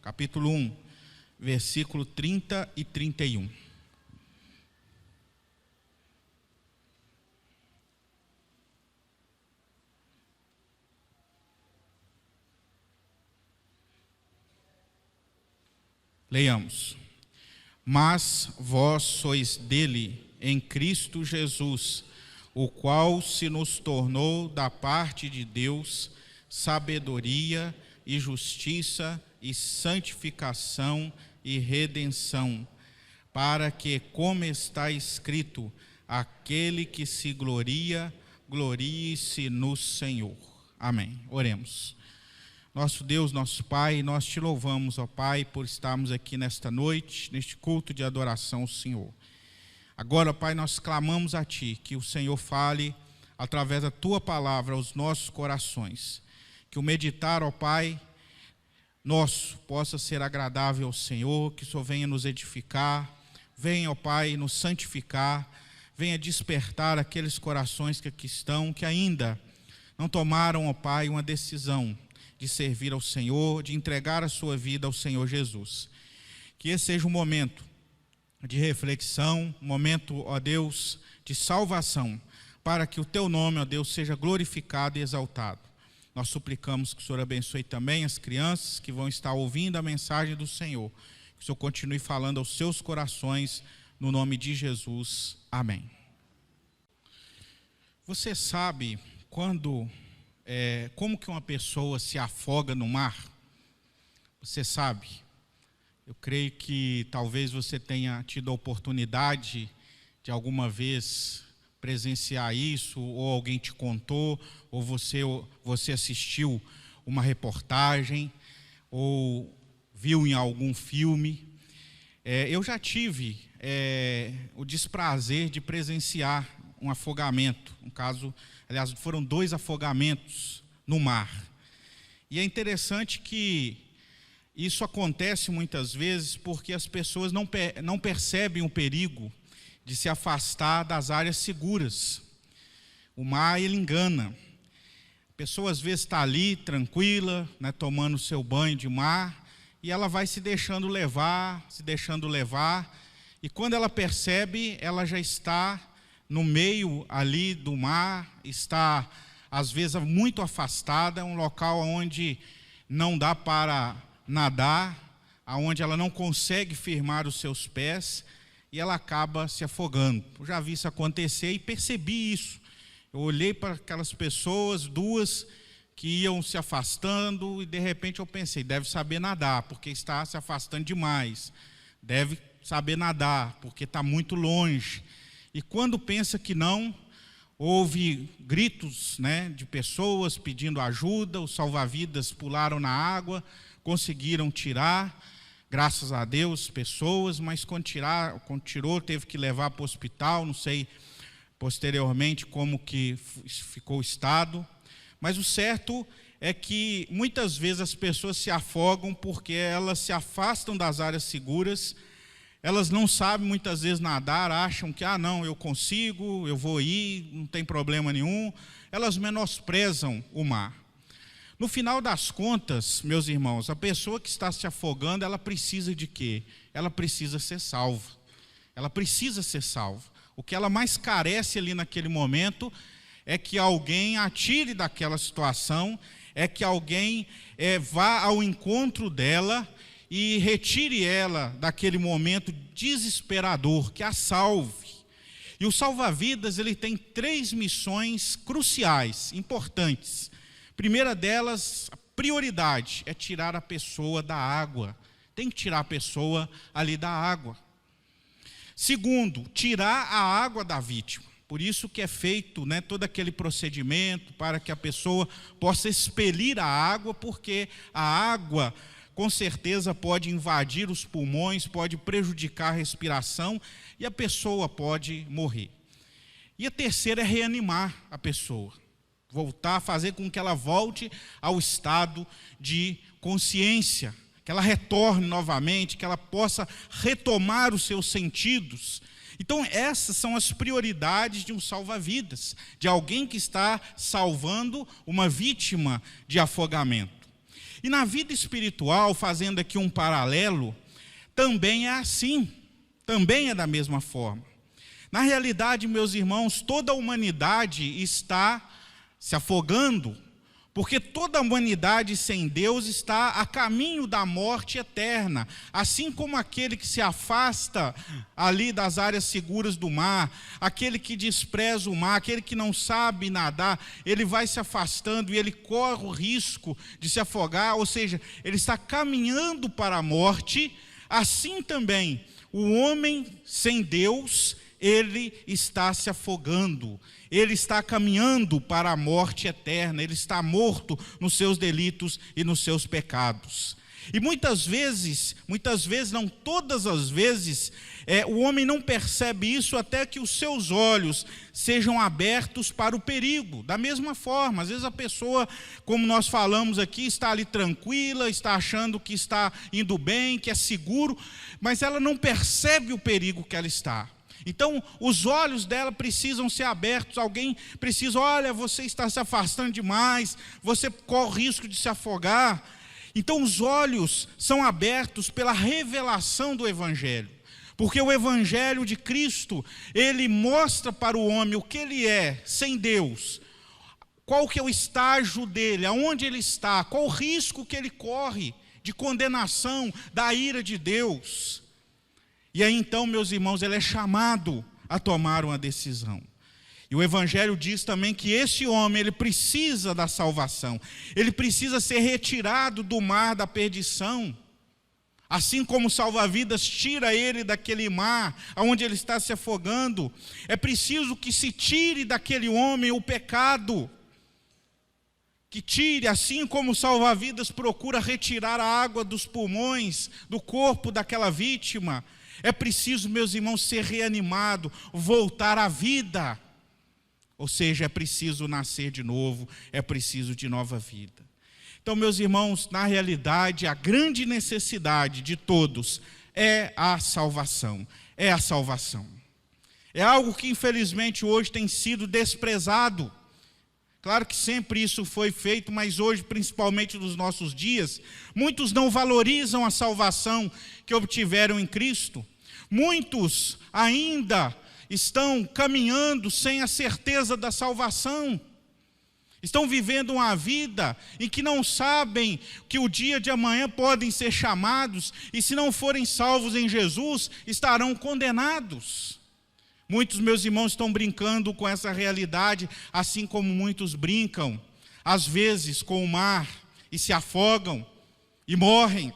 capítulo 1, versículo 30 e 31. Leiamos. Mas vós sois dele em Cristo Jesus, o qual se nos tornou da parte de Deus sabedoria e justiça e santificação e redenção, para que, como está escrito, aquele que se gloria, glorie-se no Senhor. Amém. Oremos. Nosso Deus, nosso Pai, nós te louvamos, ó Pai, por estarmos aqui nesta noite, neste culto de adoração ao Senhor. Agora, Pai, nós clamamos a Ti, que o Senhor fale, através da Tua palavra, aos nossos corações. Que o meditar, ó Pai, nosso, possa ser agradável ao Senhor, que o Senhor venha nos edificar, venha, ó Pai, nos santificar, venha despertar aqueles corações que aqui estão, que ainda não tomaram, ó Pai, uma decisão de servir ao Senhor, de entregar a sua vida ao Senhor Jesus. Que esse seja um momento de reflexão, um momento, ó Deus, de salvação, para que o Teu nome, ó Deus, seja glorificado e exaltado. Nós suplicamos que o Senhor abençoe também as crianças que vão estar ouvindo a mensagem do Senhor. Que o Senhor continue falando aos seus corações, no nome de Jesus. Amém. Você sabe como que uma pessoa se afoga no mar? Você sabe? Eu creio que talvez você tenha tido a oportunidade de alguma vez presenciar isso, ou alguém te contou, ou você assistiu uma reportagem, ou viu em algum filme. Eu já tive o desprazer de presenciar um afogamento, um caso, aliás, foram 2 afogamentos no mar. E é interessante que isso acontece muitas vezes porque as pessoas não percebem o perigo de se afastar das áreas seguras. O mar, ele engana. A pessoa às vezes está ali, tranquila, né, tomando seu banho de mar, e ela vai se deixando levar, e quando ela percebe, ela já está no meio ali do mar, está às vezes muito afastada, um local onde não dá para nadar, onde ela não consegue firmar os seus pés, e ela acaba se afogando. Eu já vi isso acontecer e percebi isso. Eu olhei para aquelas pessoas, 2 que iam se afastando, e de repente eu pensei, deve saber nadar, porque está se afastando demais. Deve saber nadar, porque está muito longe. E quando pensa que não, houve gritos, né, de pessoas pedindo ajuda, os salva-vidas pularam na água, conseguiram tirar, graças a Deus, pessoas, mas quando tirou, teve que levar para o hospital, não sei posteriormente como que ficou o estado. Mas o certo é que muitas vezes as pessoas se afogam porque elas se afastam das áreas seguras. Elas não sabem muitas vezes nadar, acham que, não, eu consigo, eu vou ir, não tem problema nenhum. Elas menosprezam o mar. No final das contas, meus irmãos, a pessoa que está se afogando, ela precisa de quê? Ela precisa ser salva. Ela precisa ser salva. O que ela mais carece ali naquele momento é que alguém a tire daquela situação, é que alguém vá ao encontro dela e retire ela daquele momento desesperador, que a salve. E o salva-vidas, ele tem 3 missões cruciais, importantes. Primeira delas, a prioridade é tirar a pessoa da água. Tem que tirar a pessoa ali da água. Segundo, tirar a água da vítima. Por isso que é feito, né, todo aquele procedimento para que a pessoa possa expelir a água, porque a água com certeza pode invadir os pulmões, pode prejudicar a respiração e a pessoa pode morrer. E a terceira é reanimar a pessoa, voltar, fazer com que ela volte ao estado de consciência, que ela retorne novamente, que ela possa retomar os seus sentidos. Então essas são as prioridades de um salva-vidas, de alguém que está salvando uma vítima de afogamento. E na vida espiritual, fazendo aqui um paralelo, também é assim, também é da mesma forma. Na realidade, meus irmãos, toda a humanidade está se afogando, porque toda a humanidade sem Deus está a caminho da morte eterna, assim como aquele que se afasta ali das áreas seguras do mar, aquele que despreza o mar, aquele que não sabe nadar, ele vai se afastando e ele corre o risco de se afogar, ou seja, ele está caminhando para a morte. Assim também, o homem sem Deus, ele está se afogando, ele está caminhando para a morte eterna, ele está morto nos seus delitos e nos seus pecados. E muitas vezes não, todas as vezes, o homem não percebe isso até que os seus olhos sejam abertos para o perigo. Da mesma forma, às vezes a pessoa, como nós falamos aqui, está ali tranquila, está achando que está indo bem, que é seguro, mas ela não percebe o perigo que ela está. Então, os olhos dela precisam ser abertos, alguém precisa, olha, você está se afastando demais, você corre risco de se afogar. Então, os olhos são abertos pela revelação do Evangelho, porque o Evangelho de Cristo, ele mostra para o homem o que ele é sem Deus, qual que é o estágio dele, aonde ele está, qual o risco que ele corre de condenação da ira de Deus. E aí então, meus irmãos, ele é chamado a tomar uma decisão. E o Evangelho diz também que esse homem, ele precisa da salvação. Ele precisa ser retirado do mar da perdição. Assim como o salva-vidas tira ele daquele mar, onde ele está se afogando, é preciso que se tire daquele homem o pecado. Que tire, assim como o salva-vidas procura retirar a água dos pulmões, do corpo daquela vítima. É preciso, meus irmãos, ser reanimado, voltar à vida. Ou seja, é preciso nascer de novo, é preciso de nova vida. Então, meus irmãos, na realidade, a grande necessidade de todos é a salvação. É a salvação. É algo que, infelizmente, hoje tem sido desprezado. Claro que sempre isso foi feito, mas hoje, principalmente nos nossos dias, muitos não valorizam a salvação que obtiveram em Cristo. Muitos ainda estão caminhando sem a certeza da salvação. Estão vivendo uma vida em que não sabem que o dia de amanhã podem ser chamados, e se não forem salvos em Jesus, estarão condenados. Muitos, meus irmãos, estão brincando com essa realidade, assim como muitos brincam, às vezes, com o mar, e se afogam, e morrem.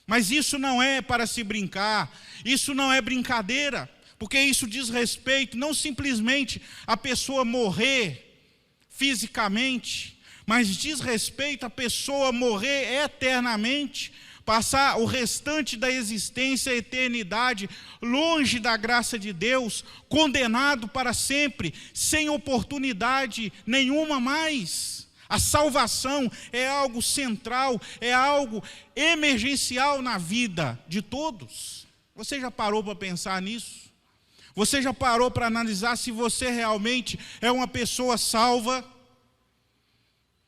Mas isso não é para se brincar, isso não é brincadeira, porque isso diz respeito não simplesmente a pessoa morrer fisicamente, mas diz respeito a pessoa morrer eternamente, passar o restante da existência, a eternidade, longe da graça de Deus, condenado para sempre, sem oportunidade nenhuma mais. A salvação é algo central, é algo emergencial na vida de todos. Você já parou para pensar nisso? Você já parou para analisar se você realmente é uma pessoa salva?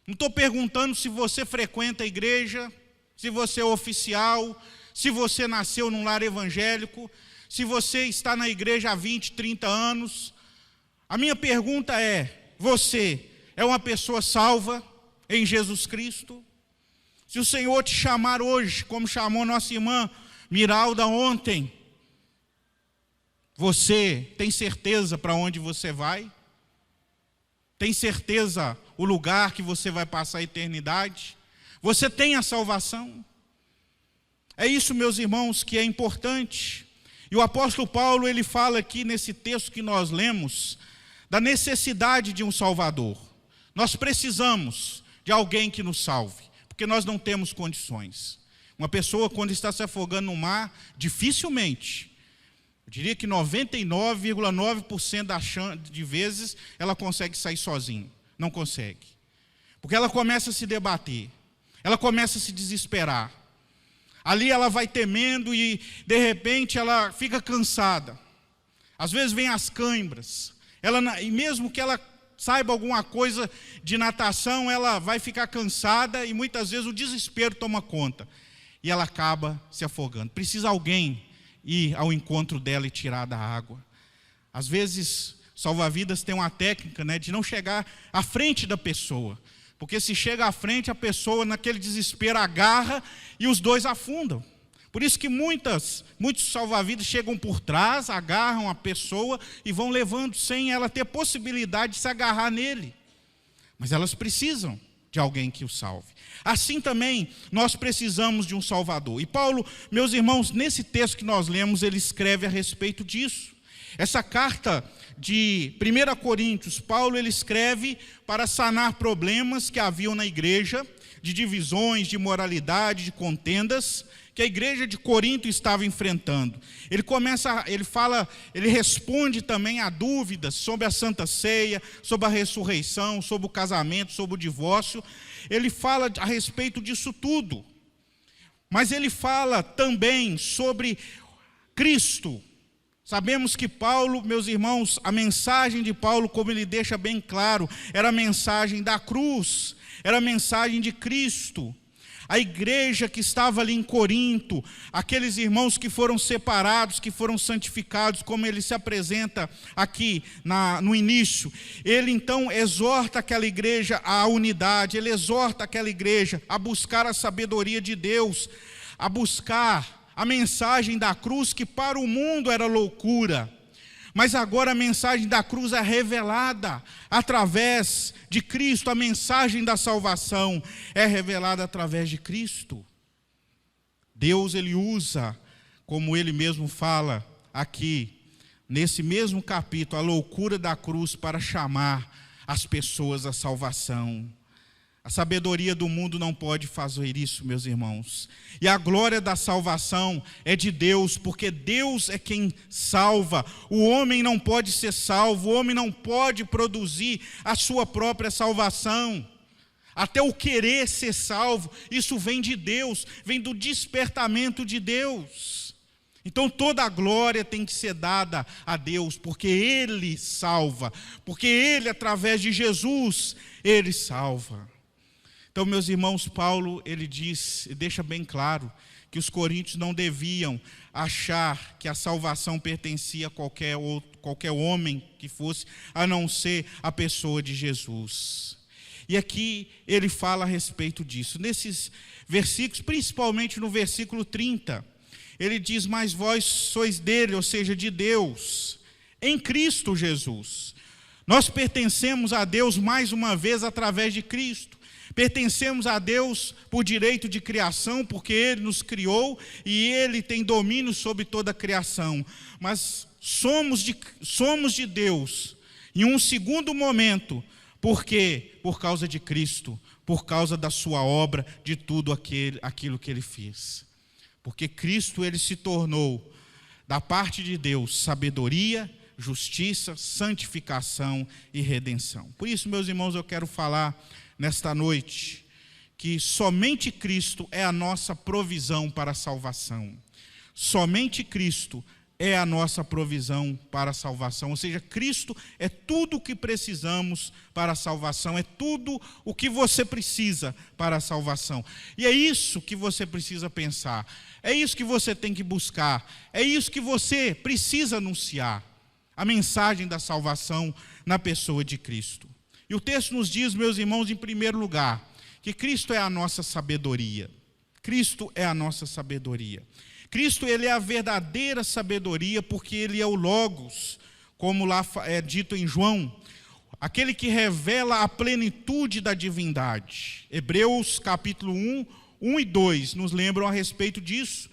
Não estou perguntando se você frequenta a igreja, se você é oficial, se você nasceu num lar evangélico, se você está na igreja há 20, 30 anos. A minha pergunta é, você é uma pessoa salva em Jesus Cristo? Se o Senhor te chamar hoje, como chamou nossa irmã Miralda ontem, você tem certeza para onde você vai? Tem certeza o lugar que você vai passar a eternidade? Você tem a salvação? É isso, meus irmãos, que é importante. E o apóstolo Paulo, ele fala aqui nesse texto que nós lemos, da necessidade de um Salvador. Nós precisamos de alguém que nos salve, porque nós não temos condições. Uma pessoa, quando está se afogando no mar, dificilmente, eu diria que 99,9% de vezes, ela consegue sair sozinha. Não consegue. Porque ela começa a se debater, ela começa a se desesperar. Ali ela vai temendo e, de repente, ela fica cansada. Às vezes vem as cãibras. E mesmo que ela saiba alguma coisa de natação, ela vai ficar cansada e muitas vezes o desespero toma conta. E ela acaba se afogando. Precisa alguém ir ao encontro dela e tirar da água. Às vezes, salva-vidas tem uma técnica, de não chegar à frente da pessoa. Porque se chega à frente, a pessoa naquele desespero agarra e os dois afundam. Por isso que muitos salva-vidas chegam por trás, agarram a pessoa e vão levando sem ela ter possibilidade de se agarrar nele. Mas elas precisam de alguém que o salve. Assim também nós precisamos de um Salvador. E Paulo, meus irmãos, nesse texto que nós lemos, ele escreve a respeito disso. Essa carta de 1 Coríntios, Paulo ele escreve para sanar problemas que haviam na igreja, de divisões, de imoralidade, de contendas, que a igreja de Corinto estava enfrentando. Ele responde também a dúvidas sobre a Santa Ceia, sobre a ressurreição, sobre o casamento, sobre o divórcio. Ele fala a respeito disso tudo. Mas ele fala também sobre Cristo. Sabemos que Paulo, meus irmãos, a mensagem de Paulo, como ele deixa bem claro, era a mensagem da cruz, era a mensagem de Cristo. A igreja que estava ali em Corinto, aqueles irmãos que foram separados, que foram santificados, como ele se apresenta aqui no início, ele então exorta aquela igreja à unidade, ele exorta aquela igreja a buscar a sabedoria de Deus, a buscar a mensagem da cruz, que para o mundo era loucura. Mas agora a mensagem da cruz é revelada através de Cristo. A mensagem da salvação é revelada através de Cristo. Deus, ele usa, como ele mesmo fala aqui, nesse mesmo capítulo, a loucura da cruz para chamar as pessoas à salvação. A sabedoria do mundo não pode fazer isso, meus irmãos. E a glória da salvação é de Deus, porque Deus é quem salva. O homem não pode ser salvo, o homem não pode produzir a sua própria salvação. Até o querer ser salvo, isso vem de Deus, vem do despertamento de Deus. Então toda a glória tem que ser dada a Deus, porque Ele salva, porque Ele, através de Jesus, Ele salva. Então, meus irmãos, Paulo, ele diz, e deixa bem claro, que os coríntios não deviam achar que a salvação pertencia a qualquer homem que fosse, a não ser a pessoa de Jesus. E aqui ele fala a respeito disso. Nesses versículos, principalmente no versículo 30, ele diz, mas vós sois dele, ou seja, de Deus, em Cristo Jesus. Nós pertencemos a Deus mais uma vez através de Cristo. Pertencemos a Deus por direito de criação, porque Ele nos criou e Ele tem domínio sobre toda a criação. Mas somos de Deus em um segundo momento. Por quê? Por causa de Cristo, por causa da sua obra, de tudo aquilo que Ele fez. Porque Cristo, Ele se tornou, da parte de Deus, sabedoria, justiça, santificação e redenção. Por isso, meus irmãos, eu quero falar nesta noite, que somente Cristo é a nossa provisão para a salvação. Somente Cristo é a nossa provisão para a salvação. Ou seja, Cristo é tudo o que precisamos para a salvação, é tudo o que você precisa para a salvação. E é isso que você precisa pensar, é isso que você tem que buscar, é isso que você precisa anunciar, a mensagem da salvação na pessoa de Cristo. E o texto nos diz, meus irmãos, em primeiro lugar, que Cristo é a nossa sabedoria. Cristo é a nossa sabedoria. Cristo, Ele é a verdadeira sabedoria, porque Ele é o Logos, como lá é dito em João, aquele que revela a plenitude da divindade. Hebreus capítulo 1 e 2 nos lembram a respeito disso.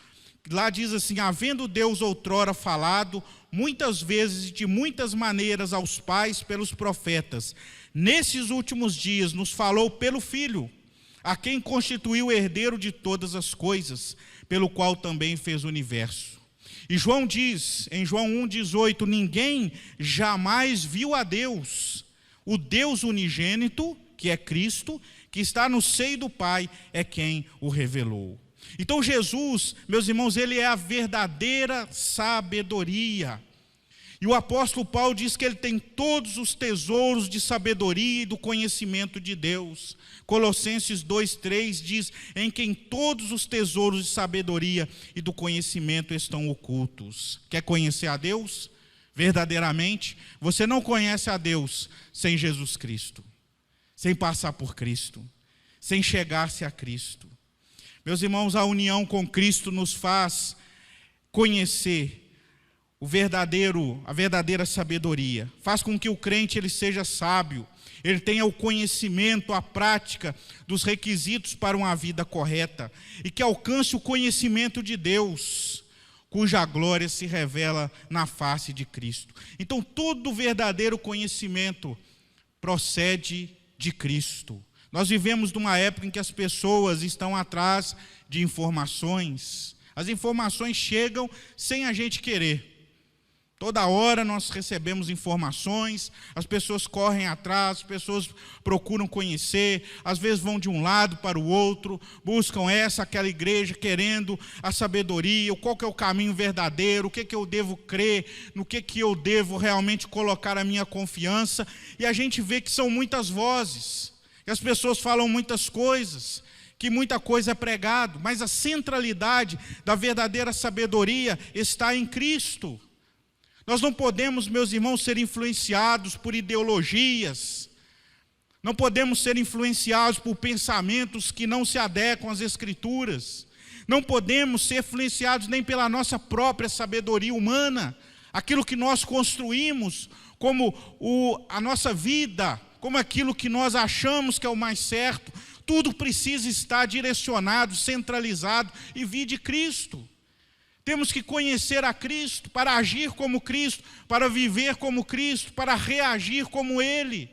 Lá diz assim, havendo Deus outrora falado, muitas vezes e de muitas maneiras aos pais pelos profetas, nesses últimos dias nos falou pelo Filho, a quem constituiu o herdeiro de todas as coisas, pelo qual também fez o universo. E João diz, em João 1,18, ninguém jamais viu a Deus. O Deus unigênito, que é Cristo, que está no seio do Pai, é quem o revelou. Então Jesus, meus irmãos, Ele é a verdadeira sabedoria. E o apóstolo Paulo diz que ele tem todos os tesouros de sabedoria e do conhecimento de Deus. Colossenses 2:3 diz: em quem todos os tesouros de sabedoria e do conhecimento estão ocultos. Quer conhecer a Deus? Verdadeiramente, você não conhece a Deus sem Jesus Cristo, sem passar por Cristo, sem chegar-se a Cristo. Meus irmãos, a união com Cristo nos faz conhecer a verdadeira sabedoria. Faz com que o crente ele seja sábio, ele tenha o conhecimento, a prática dos requisitos para uma vida correta e que alcance o conhecimento de Deus, cuja glória se revela na face de Cristo. Então, todo verdadeiro conhecimento procede de Cristo. Nós vivemos numa época em que as pessoas estão atrás de informações. As informações chegam sem a gente querer. Toda hora nós recebemos informações, as pessoas correm atrás, as pessoas procuram conhecer, às vezes vão de um lado para o outro, buscam aquela igreja, querendo a sabedoria, qual que é o caminho verdadeiro, o que eu devo crer, no que eu devo realmente colocar a minha confiança. E a gente vê que são muitas vozes, que as pessoas falam muitas coisas, que muita coisa é pregado, mas a centralidade da verdadeira sabedoria está em Cristo. Nós não podemos, meus irmãos, ser influenciados por ideologias, não podemos ser influenciados por pensamentos que não se adequam às Escrituras, não podemos ser influenciados nem pela nossa própria sabedoria humana, aquilo que nós construímos como a nossa vida, como aquilo que nós achamos que é o mais certo. Tudo precisa estar direcionado, centralizado e vir de Cristo. Temos que conhecer a Cristo para agir como Cristo, para viver como Cristo, para reagir como Ele,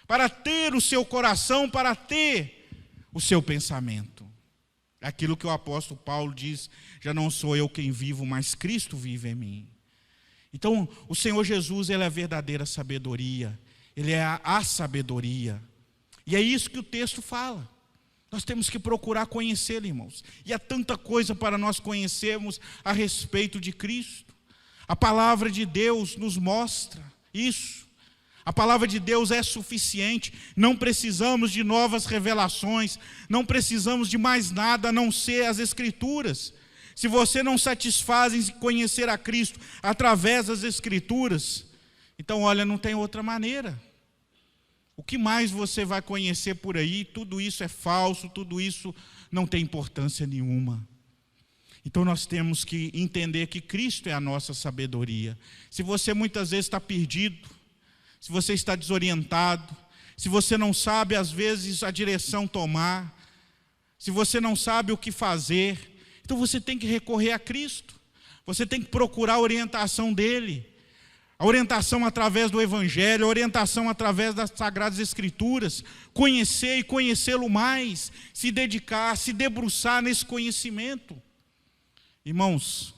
para ter o seu coração, para ter o seu pensamento. É aquilo que o apóstolo Paulo diz: já não sou eu quem vivo, mas Cristo vive em mim. Então, o Senhor Jesus, Ele é a verdadeira sabedoria, Ele é a sabedoria. E é isso que o texto fala. Nós temos que procurar conhecê-lo, irmãos. E há tanta coisa para nós conhecermos a respeito de Cristo. A palavra de Deus nos mostra isso. A palavra de Deus é suficiente. Não precisamos de novas revelações. Não precisamos de mais nada a não ser as Escrituras. Se você não satisfaz em conhecer a Cristo através das Escrituras, então, olha, não tem outra maneira. O que mais você vai conhecer por aí? Tudo isso é falso, tudo isso não tem importância nenhuma. Então nós temos que entender que Cristo é a nossa sabedoria. Se você muitas vezes está perdido, se você está desorientado, se você não sabe às vezes a direção tomar, se você não sabe o que fazer, então você tem que recorrer a Cristo. Você tem que procurar a orientação dEle. A orientação através do Evangelho, a orientação através das Sagradas Escrituras, conhecer e conhecê-lo mais, se dedicar, se debruçar nesse conhecimento. Irmãos,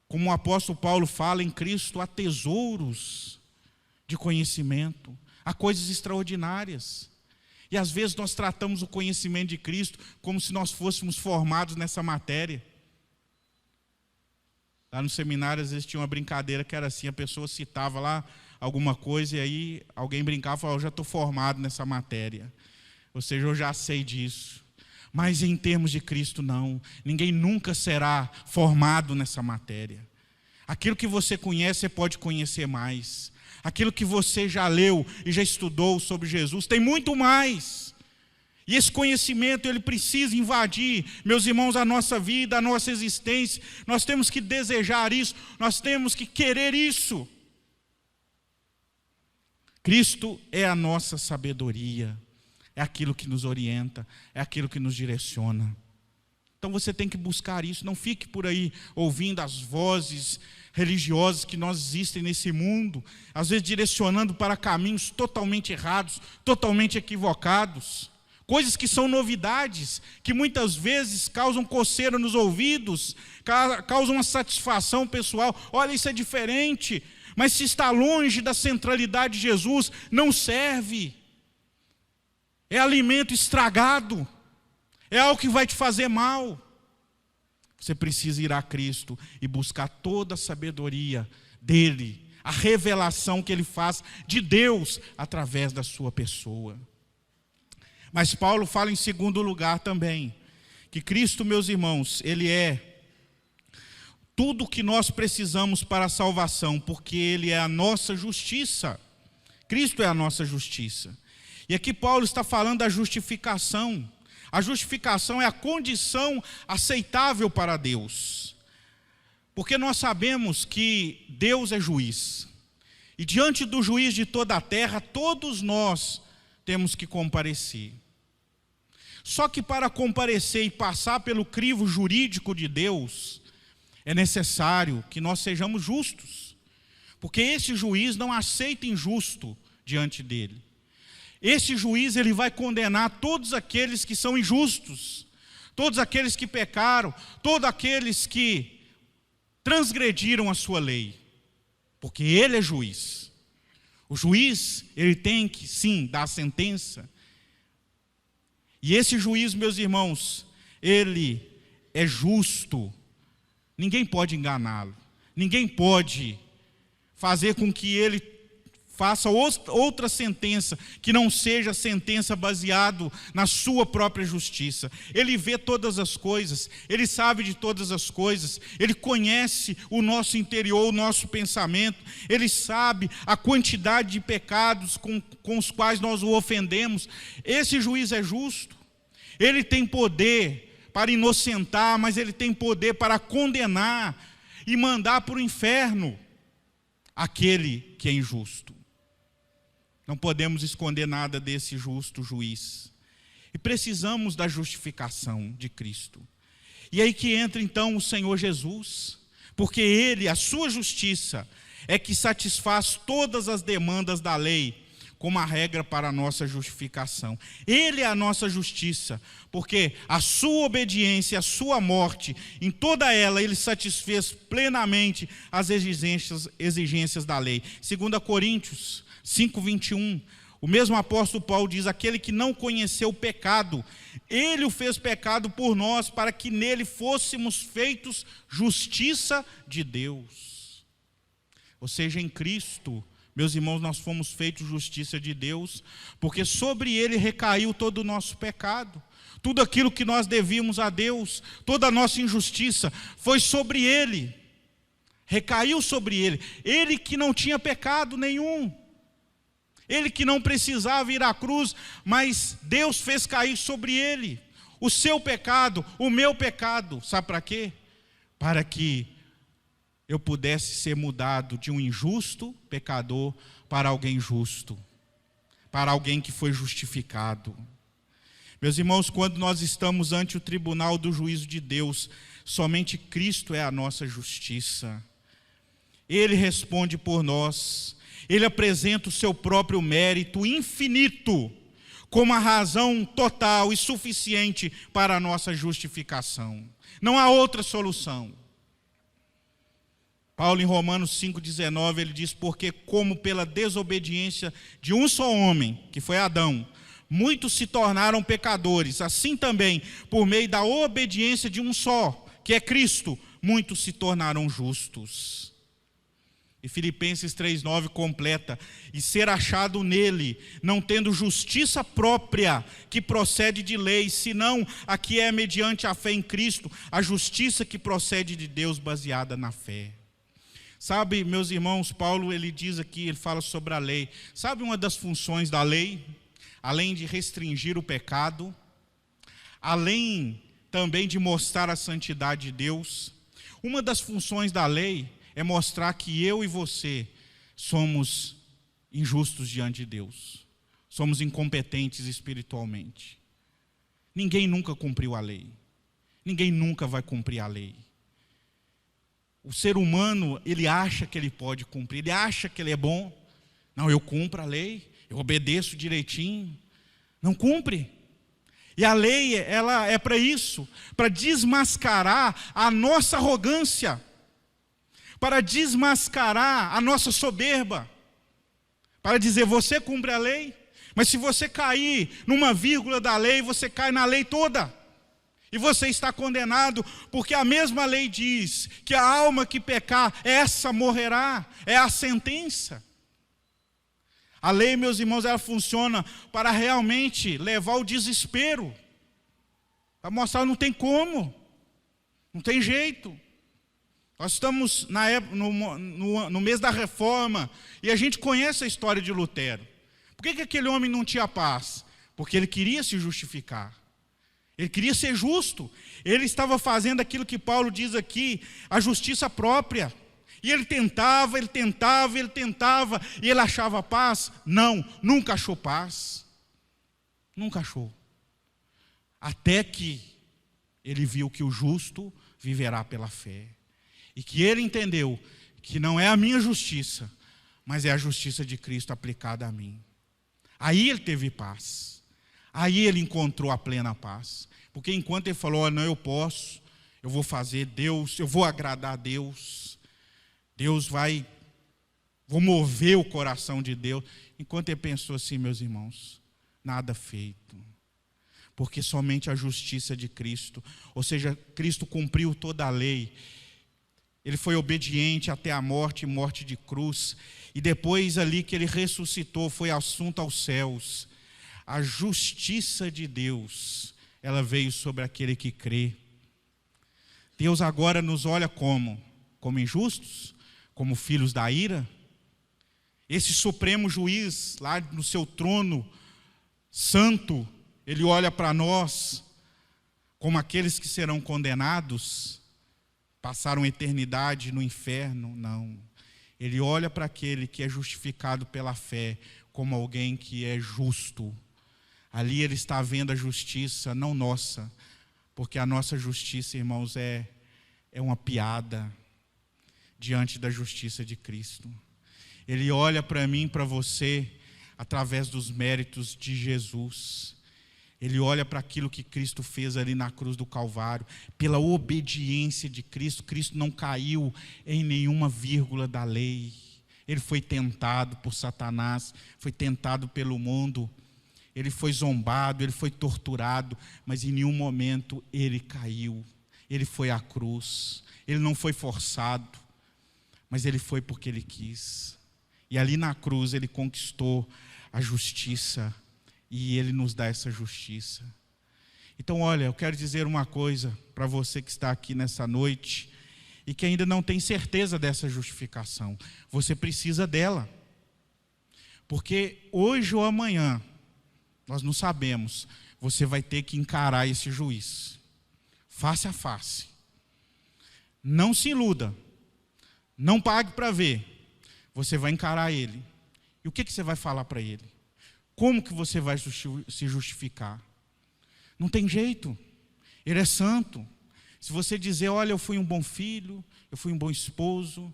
como o apóstolo Paulo fala, em Cristo há tesouros de conhecimento, há coisas extraordinárias. E às vezes nós tratamos o conhecimento de Cristo como se nós fôssemos formados nessa matéria. Lá no seminário, às vezes tinha uma brincadeira que era assim, a pessoa citava lá alguma coisa e aí alguém brincava e falava: eu já estou formado nessa matéria, ou seja, eu já sei disso. Mas em termos de Cristo não, ninguém nunca será formado nessa matéria. Aquilo que você conhece, você pode conhecer mais. Aquilo que você já leu e já estudou sobre Jesus, tem muito mais. E esse conhecimento, ele precisa invadir, meus irmãos, a nossa vida, a nossa existência. Nós temos que desejar isso, nós temos que querer isso. Cristo é a nossa sabedoria, é aquilo que nos orienta, é aquilo que nos direciona. Então você tem que buscar isso, não fique por aí ouvindo as vozes religiosas que nós existem nesse mundo, às vezes direcionando para caminhos totalmente errados, totalmente equivocados. Coisas que são novidades, que muitas vezes causam coceira nos ouvidos, causam uma satisfação pessoal. Olha, isso é diferente, mas se está longe da centralidade de Jesus, não serve. É alimento estragado, é algo que vai te fazer mal. Você precisa ir a Cristo e buscar toda a sabedoria dEle, a revelação que ele faz de Deus através da sua pessoa. Mas Paulo fala em segundo lugar também, que Cristo, meus irmãos, ele é tudo o que nós precisamos para a salvação, porque ele é a nossa justiça. Cristo é a nossa justiça. E aqui Paulo está falando da justificação. A justificação é a condição aceitável para Deus. Porque nós sabemos que Deus é juiz. E diante do juiz de toda a terra, todos nós temos que comparecer. Só que para comparecer e passar pelo crivo jurídico de Deus, é necessário que nós sejamos justos. Porque esse juiz não aceita injusto diante dele. Esse juiz, ele vai condenar todos aqueles que são injustos, todos aqueles que pecaram, todos aqueles que transgrediram a sua lei, porque ele é juiz. O juiz, ele tem que, sim, dar a sentença. E esse juiz, meus irmãos, ele é justo. Ninguém pode enganá-lo. Ninguém pode fazer com que ele faça outra sentença, que não seja sentença baseada na sua própria justiça. Ele vê todas as coisas, ele sabe de todas as coisas, ele conhece o nosso interior, o nosso pensamento, ele sabe a quantidade de pecados com os quais nós o ofendemos. Esse juiz é justo, ele tem poder para inocentar, mas ele tem poder para condenar e mandar para o inferno aquele que é injusto. Não podemos esconder nada desse justo juiz. E precisamos da justificação de Cristo. E aí que entra então o Senhor Jesus, porque ele, a sua justiça, é que satisfaz todas as demandas da lei, como a regra para a nossa justificação. Ele é a nossa justiça, porque a sua obediência, a sua morte, em toda ela, ele satisfez plenamente as exigências da lei. 2 Coríntios 5:21, o mesmo apóstolo Paulo diz: aquele que não conheceu o pecado, ele o fez pecado por nós, para que nele fôssemos feitos justiça de Deus. Ou seja, em Cristo, meus irmãos, nós fomos feitos justiça de Deus, porque sobre ele recaiu todo o nosso pecado. Tudo aquilo que nós devíamos a Deus, toda a nossa injustiça, foi sobre ele. Recaiu sobre ele. Ele que não tinha pecado nenhum. Ele que não precisava ir à cruz, mas Deus fez cair sobre ele o seu pecado, o meu pecado. Sabe para quê? Para que eu pudesse ser mudado de um injusto pecador para alguém justo, para alguém que foi justificado. Meus irmãos, quando nós estamos ante o tribunal do juízo de Deus, somente Cristo é a nossa justiça. Ele responde por nós. Ele apresenta o seu próprio mérito infinito como a razão total e suficiente para a nossa justificação. Não há outra solução. Paulo, em Romanos 5,19, ele diz: porque como pela desobediência de um só homem, que foi Adão, muitos se tornaram pecadores, assim também, por meio da obediência de um só, que é Cristo, muitos se tornarão justos. E Filipenses 3,9 completa: e ser achado nele, não tendo justiça própria, que procede de lei, senão a que é mediante a fé em Cristo, a justiça que procede de Deus baseada na fé. Sabe, meus irmãos, Paulo, ele diz aqui, ele fala sobre a lei. Sabe uma das funções da lei? Além de restringir o pecado, além também de mostrar a santidade de Deus, uma das funções da lei é mostrar que eu e você somos injustos diante de Deus. Somos incompetentes espiritualmente. Ninguém nunca cumpriu a lei. Ninguém nunca vai cumprir a lei. O ser humano, ele acha que ele pode cumprir, ele acha que ele é bom. Não, eu cumpro a lei, eu obedeço direitinho. Não cumpre. E a lei, ela é para isso, para desmascarar a nossa arrogância, para desmascarar a nossa soberba, para dizer: você cumpre a lei, mas se você cair numa vírgula da lei, você cai na lei toda. E você está condenado, porque a mesma lei diz que a alma que pecar, essa morrerá, é a sentença. A lei, meus irmãos, ela funciona para realmente levar o desespero, para mostrar que não tem como, não tem jeito. Nós estamos no mês da reforma, e a gente conhece a história de Lutero. Por que aquele homem não tinha paz? Porque ele queria se justificar. Ele queria ser justo. Ele estava fazendo aquilo que Paulo diz aqui, a justiça própria. E ele tentava, e ele achava paz? Não, nunca achou paz. Nunca achou. Até que ele viu que o justo viverá pela fé. E que ele entendeu que não é a minha justiça, mas é a justiça de Cristo aplicada a mim. Aí ele teve paz. Aí ele encontrou a plena paz. Porque enquanto ele falou, oh, não, eu posso, eu vou fazer Deus, eu vou agradar a Deus, vou mover o coração de Deus. Enquanto ele pensou assim, meus irmãos, nada feito. Porque somente a justiça de Cristo, ou seja, Cristo cumpriu toda a lei. Ele foi obediente até a morte, morte de cruz. E depois ali que ele ressuscitou, foi assunto aos céus. A justiça de Deus, ela veio sobre aquele que crê. Deus agora nos olha como injustos, como filhos da ira. Esse supremo juiz, lá no seu trono santo, ele olha para nós como aqueles que serão condenados, passaram a eternidade no inferno. Não. Ele olha para aquele que é justificado pela fé como alguém que é justo. Ali ele está vendo a justiça, não nossa, porque a nossa justiça, irmãos, é uma piada diante da justiça de Cristo. Ele olha para mim, para você, através dos méritos de Jesus. Ele olha para aquilo que Cristo fez ali na cruz do Calvário, pela obediência de Cristo. Cristo não caiu em nenhuma vírgula da lei. Ele foi tentado por Satanás, foi tentado pelo mundo. Ele foi zombado, ele foi torturado, mas em nenhum momento ele caiu. Ele foi à cruz. Ele não foi forçado, mas ele foi porque ele quis. E ali na cruz ele conquistou a justiça. E ele nos dá essa justiça. Então, olha, eu quero dizer uma coisa para você que está aqui nessa noite e que ainda não tem certeza dessa justificação. Você precisa dela. Porque hoje ou amanhã, nós não sabemos, você vai ter que encarar esse juiz, face a face. Não se iluda, não pague para ver, você vai encarar ele. E o que você vai falar para ele? Como que você vai se justificar? Não tem jeito, ele é santo. Se você dizer, olha, eu fui um bom filho, eu fui um bom esposo,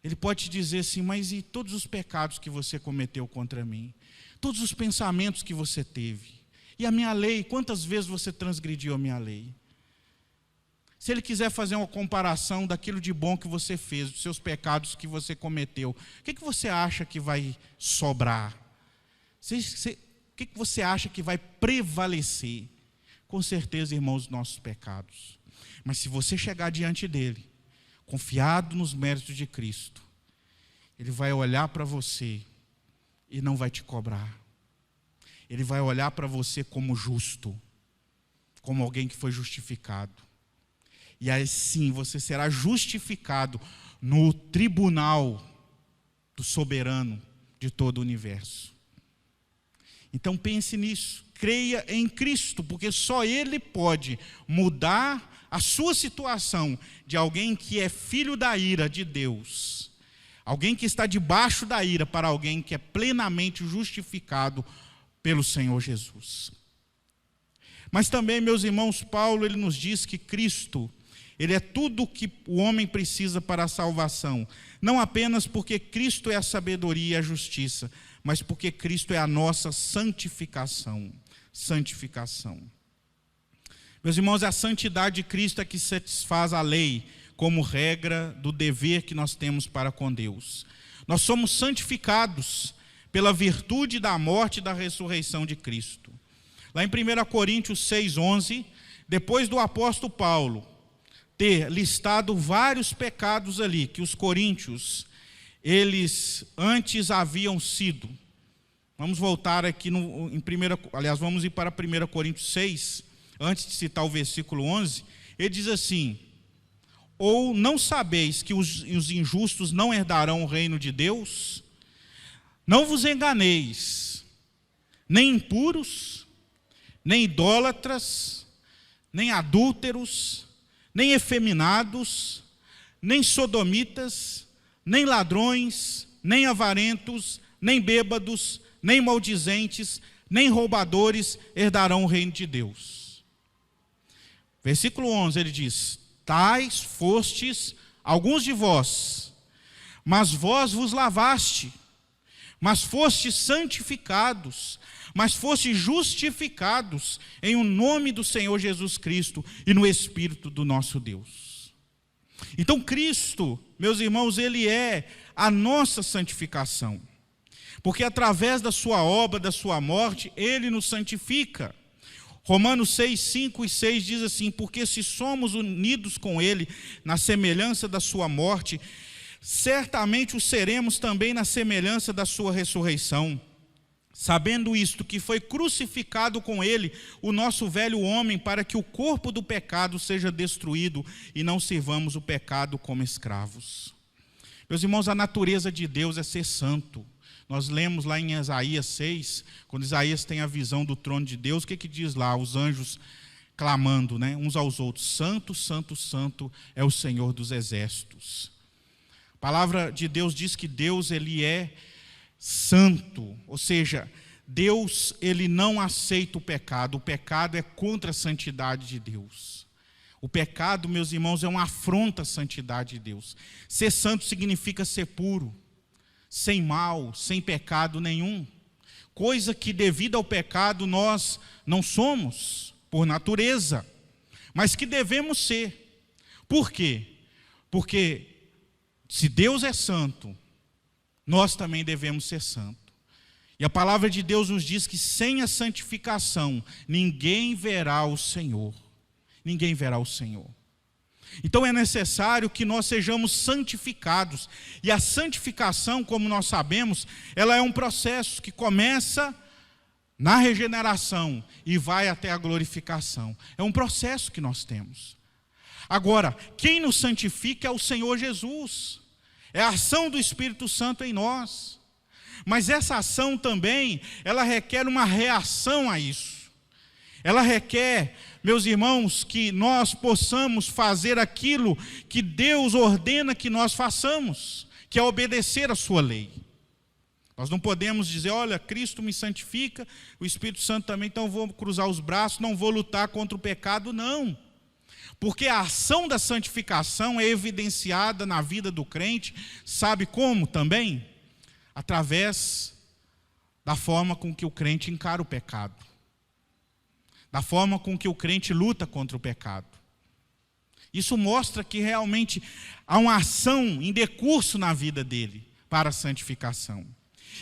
ele pode te dizer assim, mas e todos os pecados que você cometeu contra mim? Todos os pensamentos que você teve? E a minha lei, quantas vezes você transgrediu a minha lei? Se ele quiser fazer uma comparação daquilo de bom que você fez, dos seus pecados que você cometeu, o que você acha que vai sobrar? O que você acha que vai prevalecer? Com certeza, irmãos, os nossos pecados. Mas se você chegar diante dele, confiado nos méritos de Cristo, ele vai olhar para você e não vai te cobrar. Ele vai olhar para você como justo, como alguém que foi justificado. E aí sim, você será justificado no tribunal do soberano de todo o universo. Então pense nisso, creia em Cristo, porque só Ele pode mudar a sua situação de alguém que é filho da ira de Deus, alguém que está debaixo da ira, para alguém que é plenamente justificado pelo Senhor Jesus. Mas também, meus irmãos, Paulo ele nos diz que Cristo, ele é tudo o que o homem precisa para a salvação, não apenas porque Cristo é a sabedoria e a justiça, mas porque Cristo é a nossa santificação. Meus irmãos, é a santidade de Cristo é que satisfaz a lei como regra do dever que nós temos para com Deus. Nós somos santificados pela virtude da morte e da ressurreição de Cristo. Lá em 1 Coríntios 6:11, depois do apóstolo Paulo ter listado vários pecados ali, que os coríntios, eles antes haviam sido. Vamos voltar aqui, vamos ir para 1 Coríntios 6, antes de citar o versículo 11, ele diz assim: ou não sabeis que os injustos não herdarão o reino de Deus? Não vos enganeis, nem impuros, nem idólatras, nem adúlteros, nem efeminados, nem sodomitas, nem ladrões, nem avarentos, nem bêbados, nem maldizentes, nem roubadores herdarão o reino de Deus. Versículo 11, ele diz: tais fostes alguns de vós, mas vós vos lavaste, mas fostes santificados, mas fostes justificados em o nome do Senhor Jesus Cristo e no Espírito do nosso Deus. Então Cristo, meus irmãos, Ele é a nossa santificação, porque através da sua obra, da sua morte, Ele nos santifica. Romanos 6, 5 e 6 diz assim: porque se somos unidos com Ele na semelhança da sua morte, certamente o seremos também na semelhança da sua ressurreição. Sabendo isto, que foi crucificado com Ele o nosso velho homem, para que o corpo do pecado seja destruído e não sirvamos o pecado como escravos. Meus irmãos, a natureza de Deus é ser santo. Nós lemos lá em Isaías 6, quando Isaías tem a visão do trono de Deus, o que diz lá? Os anjos clamando, né, uns aos outros: santo, santo, santo é o Senhor dos exércitos. A palavra de Deus diz que Deus, Ele é santo, ou seja, Deus, Ele não aceita o pecado é contra a santidade de Deus. O pecado, meus irmãos, é uma afronta à santidade de Deus. Ser santo significa ser puro, sem mal, sem pecado nenhum, coisa que devido ao pecado nós não somos, por natureza, mas que devemos ser. Por quê? Porque se Deus é santo, nós também devemos ser santos. E a palavra de Deus nos diz que sem a santificação, ninguém verá o Senhor. Ninguém verá o Senhor. Então é necessário que nós sejamos santificados. E a santificação, como nós sabemos, ela é um processo que começa na regeneração e vai até a glorificação. É um processo que nós temos. Agora, quem nos santifica é o Senhor Jesus. É a ação do Espírito Santo em nós. Mas essa ação também, ela requer uma reação a isso. Ela requer, meus irmãos, que nós possamos fazer aquilo que Deus ordena que nós façamos, que é obedecer a sua lei. Nós não podemos dizer: olha, Cristo me santifica, o Espírito Santo também, então vou cruzar os braços, não vou lutar contra o pecado, não. Porque a ação da santificação é evidenciada na vida do crente, sabe como também? Através da forma com que o crente encara o pecado, da forma com que o crente luta contra o pecado. Isso mostra que realmente há uma ação em decurso na vida dele para a santificação.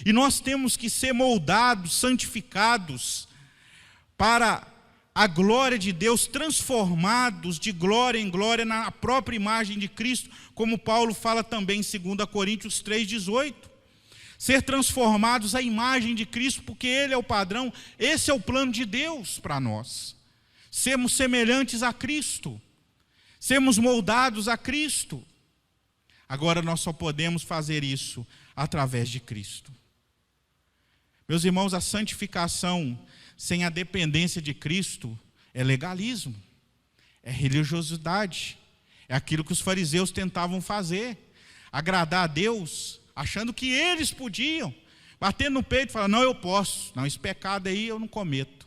E nós temos que ser moldados, santificados para a glória de Deus, transformados de glória em glória na própria imagem de Cristo, como Paulo fala também em 2 Coríntios 3,18. Ser transformados à imagem de Cristo, porque Ele é o padrão, esse é o plano de Deus para nós. Sermos semelhantes a Cristo, sermos moldados a Cristo. Agora nós só podemos fazer isso através de Cristo. Meus irmãos, a santificação sem a dependência de Cristo é legalismo, é religiosidade, é aquilo que os fariseus tentavam fazer, agradar a Deus, achando que eles podiam, bater no peito e falar: não, eu posso, não, esse pecado aí eu não cometo.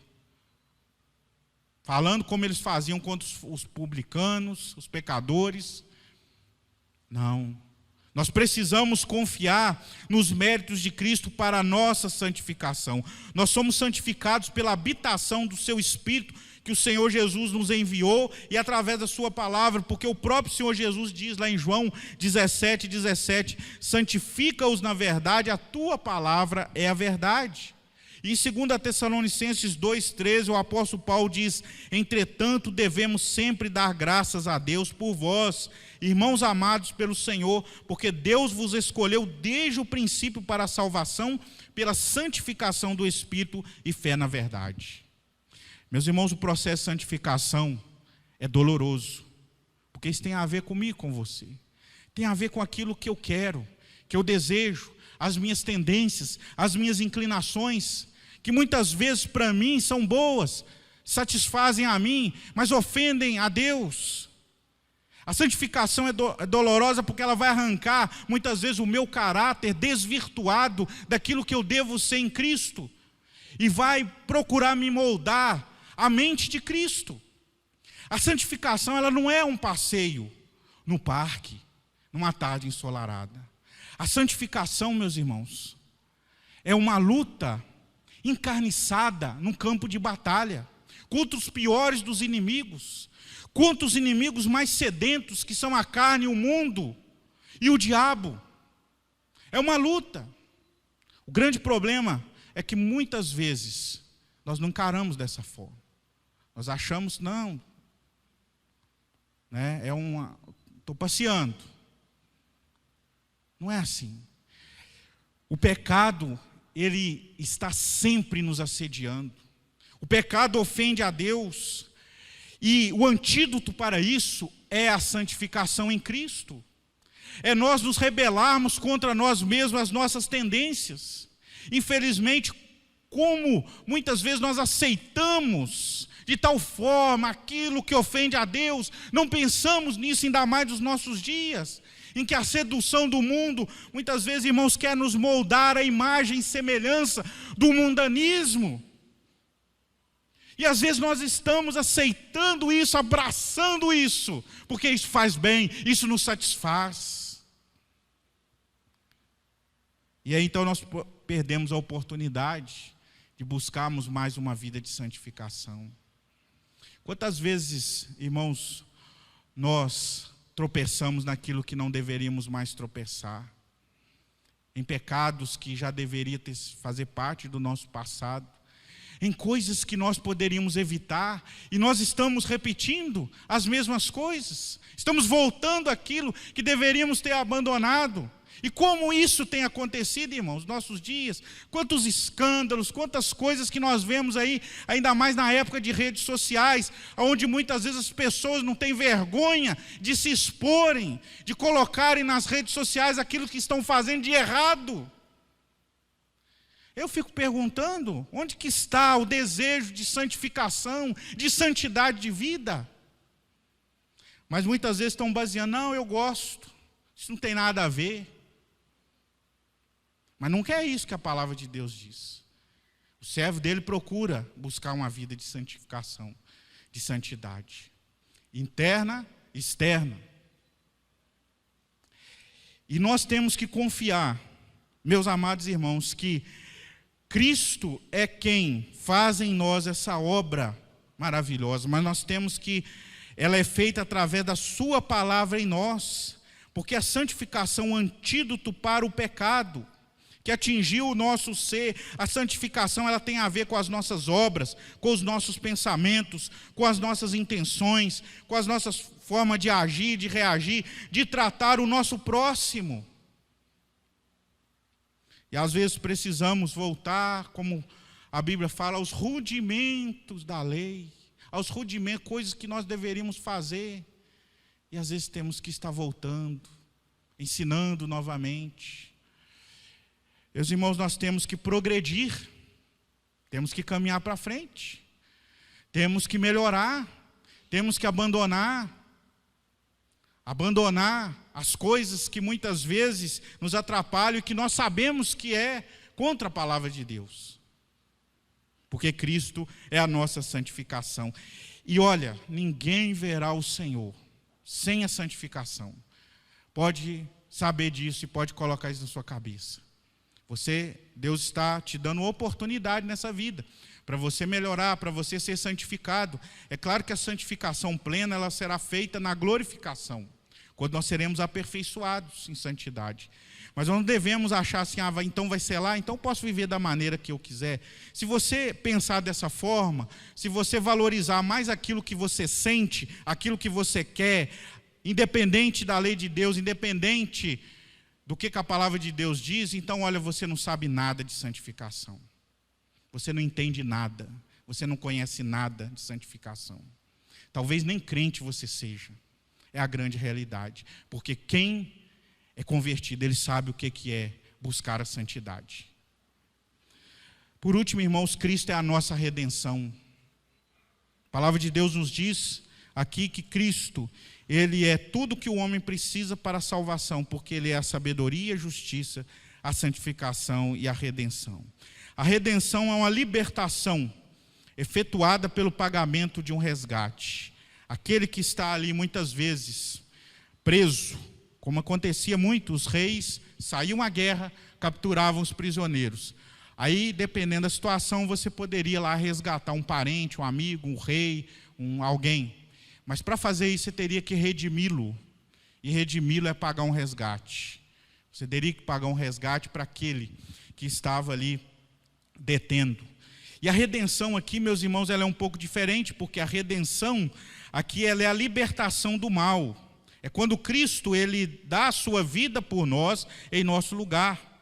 Falando como eles faziam contra os publicanos, os pecadores. Não. Nós precisamos confiar nos méritos de Cristo para a nossa santificação. Nós somos santificados pela habitação do seu Espírito, que o Senhor Jesus nos enviou, e através da sua palavra, porque o próprio Senhor Jesus diz lá em João 17:17, santifica-os na verdade, a tua palavra é a verdade. E em 2 Tessalonicenses 2,13, o apóstolo Paulo diz: entretanto, devemos sempre dar graças a Deus por vós, irmãos amados pelo Senhor, porque Deus vos escolheu desde o princípio para a salvação, pela santificação do Espírito e fé na verdade. Meus irmãos, o processo de santificação é doloroso, porque isso tem a ver comigo, com você. Tem a ver com aquilo que eu quero, que eu desejo, as minhas tendências, as minhas inclinações, que muitas vezes para mim são boas, satisfazem a mim, mas ofendem a Deus. A santificação é dolorosa porque ela vai arrancar muitas vezes o meu caráter desvirtuado daquilo que eu devo ser em Cristo, e vai procurar me moldar a mente de Cristo. A santificação, ela não é um passeio no parque, numa tarde ensolarada. A santificação, meus irmãos, é uma luta encarniçada num campo de batalha, contra os piores dos inimigos, contra os inimigos mais sedentos, que são a carne, o mundo e o diabo. É uma luta. O grande problema é que muitas vezes nós não encaramos dessa forma. Nós achamos, não, né, estou passeando. Não é assim. O pecado, ele está sempre nos assediando. O pecado ofende a Deus. E o antídoto para isso é a santificação em Cristo. É nós nos rebelarmos contra nós mesmos, as nossas tendências. Infelizmente, como muitas vezes nós aceitamos de tal forma aquilo que ofende a Deus, não pensamos nisso ainda mais nos nossos dias, em que a sedução do mundo, muitas vezes, irmãos, quer nos moldar a imagem e semelhança do mundanismo. E às vezes nós estamos aceitando isso, abraçando isso, porque isso faz bem, isso nos satisfaz. E aí então nós perdemos a oportunidade de buscarmos mais uma vida de santificação. Quantas vezes, irmãos, nós tropeçamos naquilo que não deveríamos mais tropeçar, em pecados que já deveria fazer parte do nosso passado, em coisas que nós poderíamos evitar, e nós estamos repetindo as mesmas coisas, estamos voltando àquilo que deveríamos ter abandonado. E como isso tem acontecido, irmãos, nos nossos dias, quantos escândalos, quantas coisas que nós vemos aí, ainda mais na época de redes sociais, onde muitas vezes as pessoas não têm vergonha de se exporem, de colocarem nas redes sociais aquilo que estão fazendo de errado. Eu fico perguntando, onde que está o desejo de santificação, de santidade de vida? Mas muitas vezes estão baseando, não, eu gosto, isso não tem nada a ver. Mas nunca é isso que a palavra de Deus diz. O servo dele procura buscar uma vida de santificação, de santidade, interna e externa. E nós temos que confiar, meus amados irmãos, que Cristo é quem faz em nós essa obra maravilhosa, mas nós temos que, ela é feita através da sua palavra em nós, porque a santificação é um antídoto para o pecado, que atingiu o nosso ser. A santificação, ela tem a ver com as nossas obras, com os nossos pensamentos, com as nossas intenções, com as nossas formas de agir, de reagir, de tratar o nosso próximo. E às vezes precisamos voltar, como a Bíblia fala, aos rudimentos da lei, aos rudimentos, coisas que nós deveríamos fazer. E às vezes temos que estar voltando, ensinando novamente. Meus irmãos, nós temos que progredir, temos que caminhar para frente, temos que melhorar, temos que abandonar as coisas que muitas vezes nos atrapalham e que nós sabemos que é contra a palavra de Deus, porque Cristo é a nossa santificação. E olha, ninguém verá o Senhor sem a santificação. Pode saber disso e pode colocar isso na sua cabeça. Deus está te dando uma oportunidade nessa vida, para você melhorar, para você ser santificado. É claro que a santificação plena, ela será feita na glorificação, quando nós seremos aperfeiçoados em santidade. Mas nós não devemos achar assim, então vai ser lá, então eu posso viver da maneira que eu quiser. Se você pensar dessa forma, se você valorizar mais aquilo que você sente, aquilo que você quer, independente da lei de Deus, independente do que a palavra de Deus diz, então olha, você não sabe nada de santificação. Você não entende nada, você não conhece nada de santificação. Talvez nem crente você seja, é a grande realidade, porque quem é convertido, ele sabe o que é buscar a santidade. Por último, irmãos, Cristo é a nossa redenção. A palavra de Deus nos diz aqui que Cristo, ele é tudo que o homem precisa para a salvação, porque ele é a sabedoria, a justiça, a santificação e a redenção. A redenção é uma libertação efetuada pelo pagamento de um resgate. Aquele que está ali muitas vezes preso, como acontecia muito, os reis saíam à guerra, capturavam os prisioneiros. Aí, dependendo da situação, você poderia lá resgatar um parente, um amigo, um rei, alguém. Mas para fazer isso, você teria que redimi-lo. E redimi-lo é pagar um resgate. Você teria que pagar um resgate para aquele que estava ali detendo. E a redenção aqui, meus irmãos, ela é um pouco diferente, porque a redenção aqui ela é a libertação do mal. É quando Cristo ele dá a sua vida por nós em nosso lugar.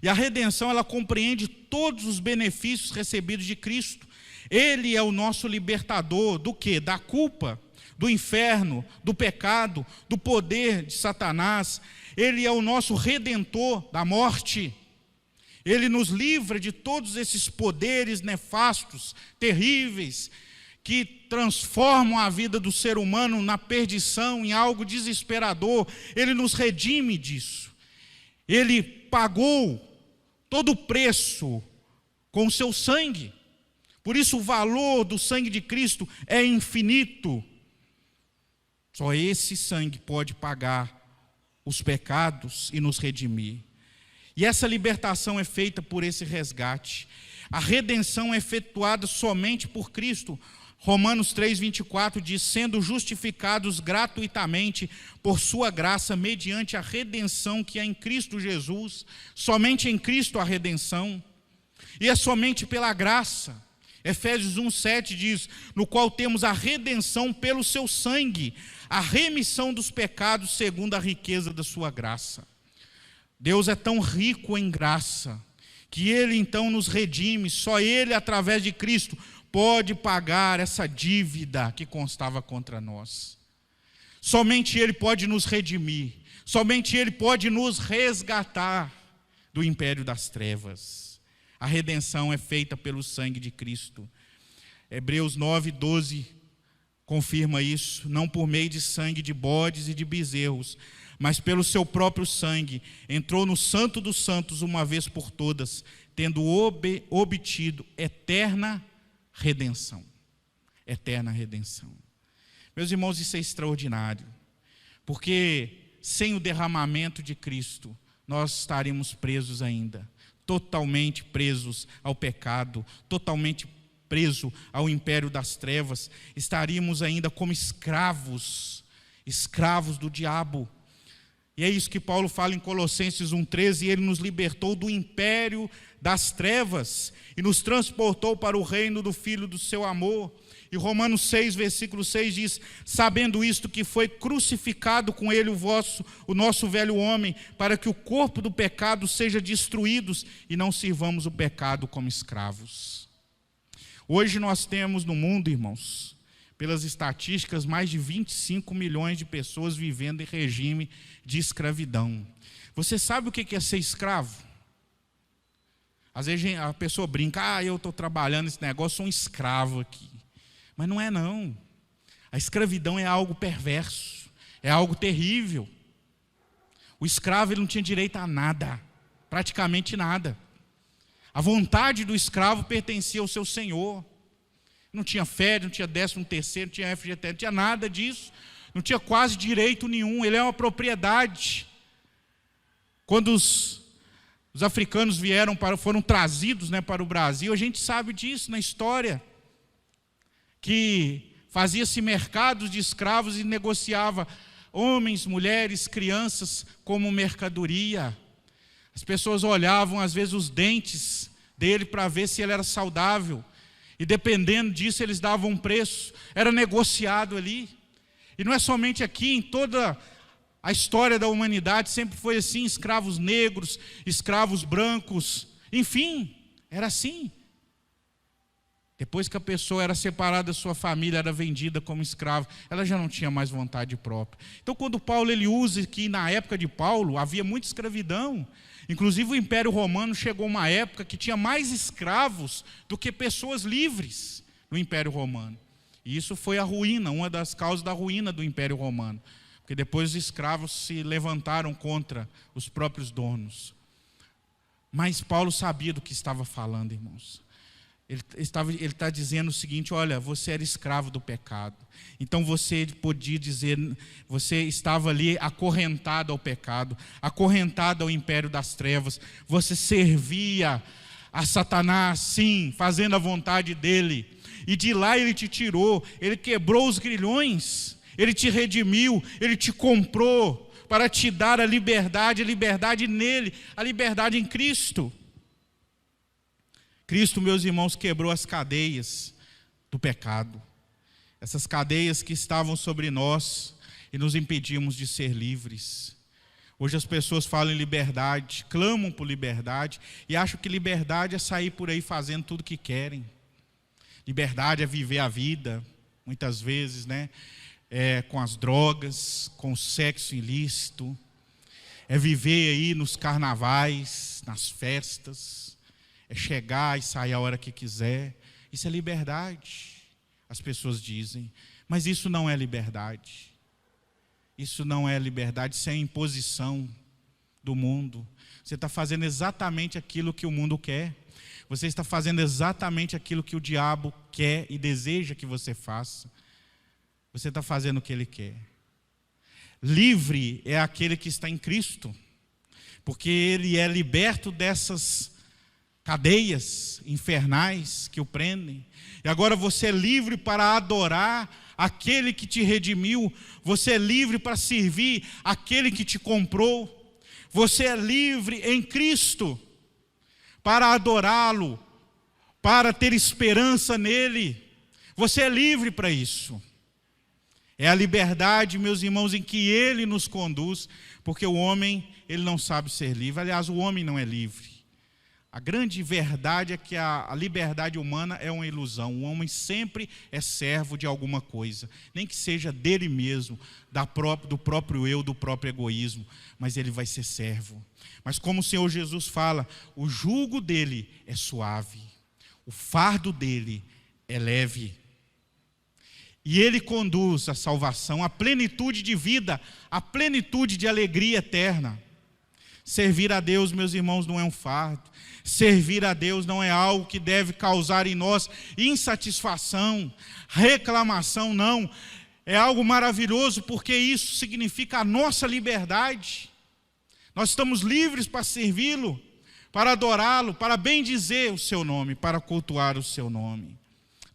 E a redenção ela compreende todos os benefícios recebidos de Cristo. Ele é o nosso libertador do quê? Da culpa, do inferno, do pecado, do poder de Satanás. Ele é o nosso redentor da morte. Ele nos livra de todos esses poderes nefastos, terríveis, que transformam a vida do ser humano na perdição, em algo desesperador. Ele nos redime disso. Ele pagou todo o preço com o seu sangue. Por isso o valor do sangue de Cristo é infinito. Só esse sangue pode pagar os pecados e nos redimir. E essa libertação é feita por esse resgate. A redenção é efetuada somente por Cristo. Romanos 3:24 diz, sendo justificados gratuitamente por sua graça, mediante a redenção que há em Cristo Jesus. Somente em Cristo a redenção. E é somente pela graça. Efésios 1:7 diz, no qual temos a redenção pelo seu sangue, a remissão dos pecados segundo a riqueza da sua graça. Deus é tão rico em graça, que Ele então nos redime, só Ele, através de Cristo, pode pagar essa dívida que constava contra nós. Somente Ele pode nos redimir, somente Ele pode nos resgatar do império das trevas. A redenção é feita pelo sangue de Cristo. Hebreus 9:12 confirma isso, não por meio de sangue de bodes e de bezerros, mas pelo seu próprio sangue, entrou no Santo dos Santos uma vez por todas, tendo obtido eterna redenção. Eterna redenção. Meus irmãos, isso é extraordinário, porque sem o derramamento de Cristo, nós estaríamos presos ainda, totalmente presos ao pecado, totalmente presos ao império das trevas, estaríamos ainda como escravos do diabo. E é isso que Paulo fala em Colossenses 1:13, ele nos libertou do império das trevas e nos transportou para o reino do Filho do seu amor. E Romanos 6, versículo 6 diz, sabendo isto que foi crucificado com ele o nosso velho homem, para que o corpo do pecado seja destruído e não sirvamos o pecado como escravos. Hoje nós temos no mundo, irmãos, pelas estatísticas, mais de 25 milhões de pessoas vivendo em regime de escravidão. Você sabe o que é ser escravo? Às vezes a pessoa brinca, eu estou trabalhando nesse negócio, sou um escravo aqui. Mas não é não. A escravidão é algo perverso, é algo terrível. O escravo ele não tinha direito a nada, praticamente nada. A vontade do escravo pertencia ao seu senhor. Não tinha férias, não tinha 13º, não tinha FGTS, não tinha nada disso. Não tinha quase direito nenhum, ele é uma propriedade. Quando os africanos foram trazidos para o Brasil, a gente sabe disso na história, que fazia-se mercados de escravos e negociava homens, mulheres, crianças como mercadoria. As pessoas olhavam às vezes os dentes dele para ver se ele era saudável, e dependendo disso eles davam um preço, era negociado ali. E não é somente aqui, em toda a história da humanidade sempre foi assim: escravos negros, escravos brancos, enfim, era assim. Depois que a pessoa era separada da sua família, era vendida como escravo, ela já não tinha mais vontade própria. Então, quando Paulo ele usa que na época de Paulo havia muita escravidão, inclusive o Império Romano chegou a uma época que tinha mais escravos do que pessoas livres no Império Romano. E isso foi a ruína, uma das causas da ruína do Império Romano, porque depois os escravos se levantaram contra os próprios donos. Mas Paulo sabia do que estava falando, irmãos. Ele está dizendo o seguinte: olha, você era escravo do pecado. Então você podia dizer, você estava ali acorrentado ao pecado, acorrentado ao império das trevas. Você servia a Satanás, sim, fazendo a vontade dele. E de lá ele te tirou, ele quebrou os grilhões, ele te redimiu, ele te comprou para te dar a liberdade nele, a liberdade em Cristo. Cristo, meus irmãos, quebrou as cadeias do pecado. Essas cadeias que estavam sobre nós e nos impedimos de ser livres. Hoje as pessoas falam em liberdade, clamam por liberdade e acham que liberdade é sair por aí fazendo tudo que querem. Liberdade é viver a vida, muitas vezes, com as drogas, com o sexo ilícito. É viver aí nos carnavais, nas festas. É chegar e sair a hora que quiser. Isso é liberdade, as pessoas dizem. Mas isso não é liberdade. Isso não é liberdade, isso é imposição do mundo. Você está fazendo exatamente aquilo que o mundo quer. Você está fazendo exatamente aquilo que o diabo quer e deseja que você faça. Você está fazendo o que ele quer. Livre é aquele que está em Cristo, porque ele é liberto dessas cadeias infernais que o prendem. E agora você é livre para adorar aquele que te redimiu. Você é livre para servir aquele que te comprou. Você é livre em Cristo para adorá-lo, para ter esperança nele. Você é livre para isso. É a liberdade, meus irmãos, em que ele nos conduz, porque o homem, ele não sabe ser livre. Aliás, o homem não é livre. A grande verdade é que a liberdade humana é uma ilusão. O homem sempre é servo de alguma coisa, nem que seja dele mesmo, do próprio eu, do próprio egoísmo, mas ele vai ser servo. Mas como o Senhor Jesus fala, o jugo dele é suave, o fardo dele é leve. E ele conduz a salvação, a plenitude de vida, a plenitude de alegria eterna. Servir a Deus, meus irmãos, não é um fardo. Servir a Deus não é algo que deve causar em nós insatisfação, reclamação, não. É algo maravilhoso, porque isso significa a nossa liberdade. Nós estamos livres para servi-lo, para adorá-lo, para bendizer o seu nome, para cultuar o seu nome.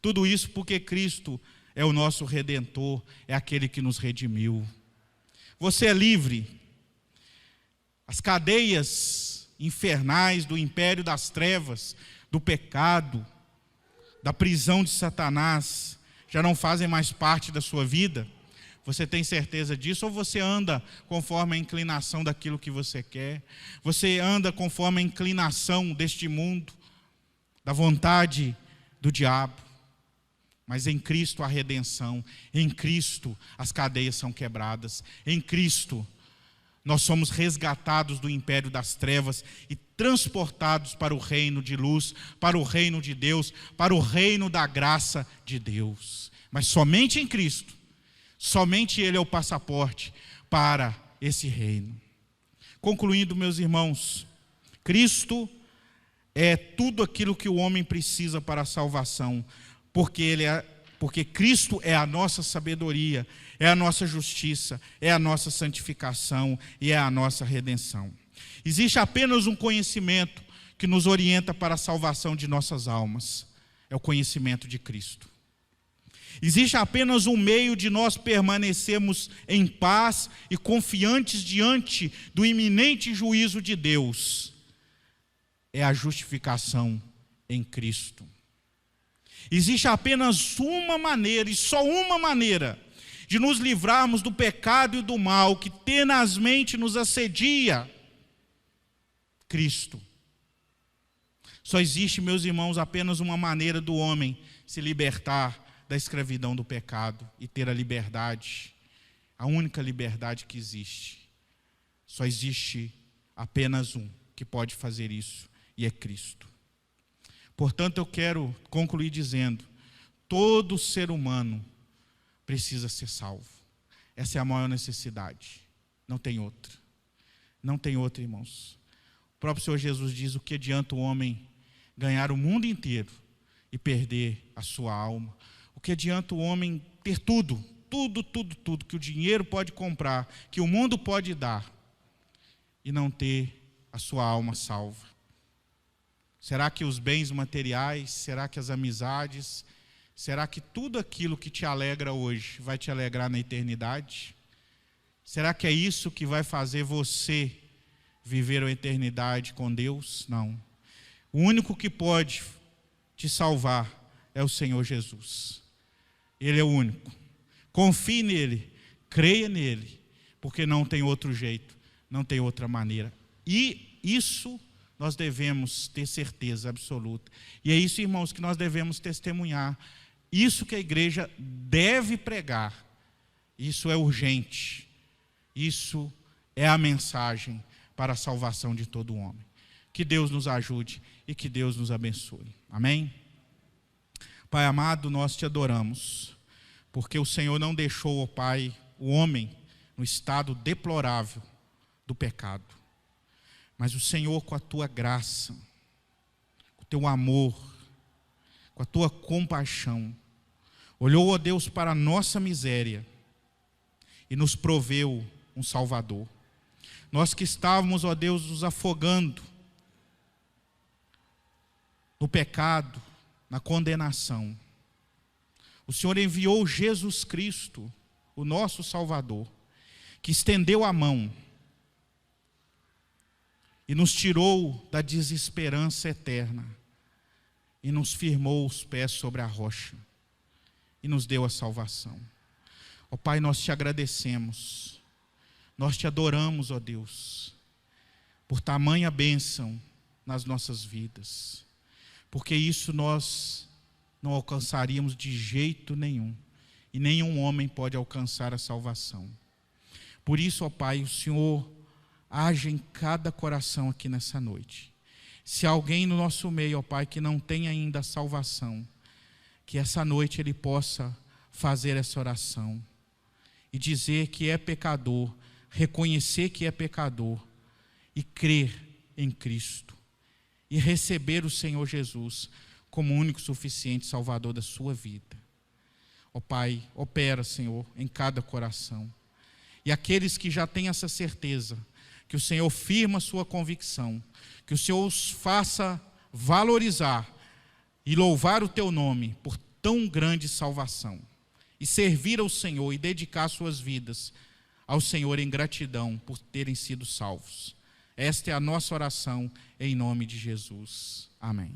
Tudo isso porque Cristo é o nosso Redentor, é aquele que nos redimiu. Você é livre. As cadeias infernais do império das trevas, do pecado, da prisão de Satanás, já não fazem mais parte da sua vida? Você tem certeza disso? Ou você anda conforme a inclinação daquilo que você quer? Você anda conforme a inclinação deste mundo, da vontade do diabo? Mas em Cristo há redenção, em Cristo as cadeias são quebradas, em Cristo nós somos resgatados do império das trevas e transportados para o reino de luz, para o reino de Deus, para o reino da graça de Deus. Mas somente em Cristo, somente Ele é o passaporte para esse reino. Concluindo, meus irmãos, Cristo é tudo aquilo que o homem precisa para a salvação, porque Cristo é a nossa sabedoria, é a nossa justiça, é a nossa santificação e é a nossa redenção. Existe apenas um conhecimento que nos orienta para a salvação de nossas almas, é o conhecimento de Cristo. Existe apenas um meio de nós permanecermos em paz e confiantes diante do iminente juízo de Deus. É a justificação em Cristo. Existe apenas uma maneira, e só uma maneira, de nos livrarmos do pecado e do mal que tenazmente nos assedia: Cristo. Só existe, meus irmãos, apenas uma maneira do homem se libertar da escravidão do pecado e ter a liberdade, a única liberdade que existe. Só existe apenas um que pode fazer isso, e é Cristo. Portanto, eu quero concluir dizendo: todo ser humano precisa ser salvo. Essa é a maior necessidade. Não tem outra. Não tem outra, irmãos. O próprio Senhor Jesus diz: o que adianta o homem ganhar o mundo inteiro e perder a sua alma? O que adianta o homem ter tudo que o dinheiro pode comprar, que o mundo pode dar, e não ter a sua alma salva? Será que os bens materiais, será que as amizades, será que tudo aquilo que te alegra hoje vai te alegrar na eternidade? Será que é isso que vai fazer você viver a eternidade com Deus? Não. O único que pode te salvar é o Senhor Jesus. Ele é o único. Confie nele, creia nele, porque não tem outro jeito, não tem outra maneira. E isso nós devemos ter certeza absoluta. E é isso, irmãos, que nós devemos testemunhar. Isso que a igreja deve pregar. Isso é urgente. Isso é a mensagem para a salvação de todo homem. Que Deus nos ajude e que Deus nos abençoe. Amém? Pai amado, nós te adoramos, porque o Senhor não deixou, ó Pai, o homem no estado deplorável do pecado. Mas o Senhor, com a tua graça, com o teu amor, com a tua compaixão, olhou, ó Deus, para a nossa miséria e nos proveu um Salvador. Nós que estávamos, ó Deus, nos afogando no pecado, na condenação, o Senhor enviou Jesus Cristo, o nosso Salvador, que estendeu a mão e nos tirou da desesperança eterna e nos firmou os pés sobre a rocha e nos deu a salvação. Ó Pai, nós te agradecemos, nós te adoramos, ó Deus, por tamanha bênção nas nossas vidas, porque isso nós não alcançaríamos de jeito nenhum, e nenhum homem pode alcançar a salvação. Por isso, ó Pai, o Senhor age em cada coração aqui nessa noite. Se alguém no nosso meio, ó Pai, que não tem ainda a salvação, que essa noite ele possa fazer essa oração e dizer que é pecador, reconhecer que é pecador e crer em Cristo e receber o Senhor Jesus como o único suficiente Salvador da sua vida. Ó Pai, opera, Senhor, em cada coração. E aqueles que já têm essa certeza, que o Senhor firma a sua convicção, que o Senhor os faça valorizar e louvar o teu nome por tão grande salvação, e servir ao Senhor e dedicar suas vidas ao Senhor em gratidão por terem sido salvos. Esta é a nossa oração em nome de Jesus. Amém.